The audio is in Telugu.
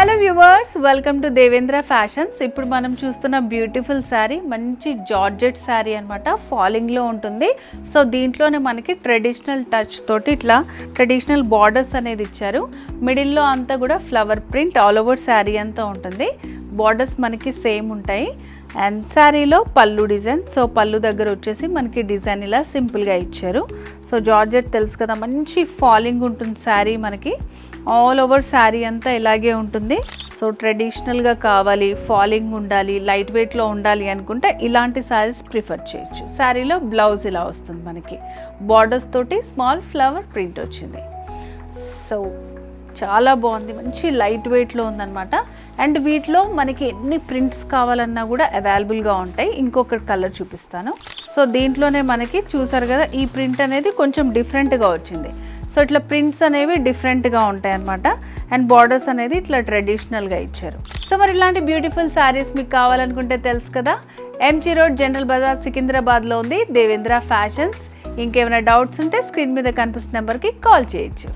Hello viewers, welcome to Devendra fashions. ఇప్పుడు మనం చూస్తున్న బ్యూటిఫుల్ శారీ మంచి జార్జెట్ శారీ అనమాట. ఫాలింగ్లో ఉంటుంది. సో దీంట్లోనే మనకి ట్రెడిషనల్ టచ్ తోటి ఇట్లా ట్రెడిషనల్ బార్డర్స్ అనేది ఇచ్చారు. మిడిల్లో అంతా కూడా flower print all over sari అంతా ఉంటుంది. బార్డర్స్ మనకి సేమ్ ఉంటాయి. అండ్ శారీలో పళ్ళు డిజైన్. సో పళ్ళు దగ్గర వచ్చేసి మనకి డిజైన్ ఇలా సింపుల్గా ఇచ్చారు. సో జార్జెట్ తెలుసు కదా, మంచి ఫాలింగ్ ఉంటుంది శారీ మనకి. ఆల్ ఓవర్ శారీ అంతా ఇలాగే ఉంటుంది. సో ట్రెడిషనల్గా కావాలి, ఫాలింగ్ ఉండాలి, లైట్ వెయిట్లో ఉండాలి అనుకుంటే ఇలాంటి శారీస్ ప్రిఫర్ చేయొచ్చు. శారీలో బ్లౌజ్ ఇలా వస్తుంది మనకి. బార్డర్స్ తోటి స్మాల్ ఫ్లవర్ ప్రింట్ వచ్చింది. సో చాలా బాగుంది, మంచి లైట్ వెయిట్లో ఉందన్నమాట. అండ్ వీటిలో మనకి ఎన్ని ప్రింట్స్ కావాలన్నా కూడా అవైలబుల్గా ఉంటాయి. ఇంకొక కలర్ చూపిస్తాను. సో దీంట్లోనే మనకి చూసారు కదా, ఈ ప్రింట్ అనేది కొంచెం డిఫరెంట్గా వచ్చింది. సో ఇట్లా ప్రింట్స్ అనేవి డిఫరెంట్గా ఉంటాయి అన్నమాట. అండ్ బార్డర్స్ అనేది ఇట్లా ట్రెడిషనల్గా ఇచ్చారు. సో మరి ఇలాంటి బ్యూటిఫుల్ శారీస్ మీకు కావాలనుకుంటే తెలుసు కదా, ఎంజీ రోడ్, జనరల్ బజార్, సికింద్రాబాద్లో ఉంది దేవేంద్ర ఫ్యాషన్స్. ఇంకేమైనా డౌట్స్ ఉంటే స్క్రీన్ మీద కనిపిస్తున్న నెంబర్కి కాల్ చేయొచ్చు.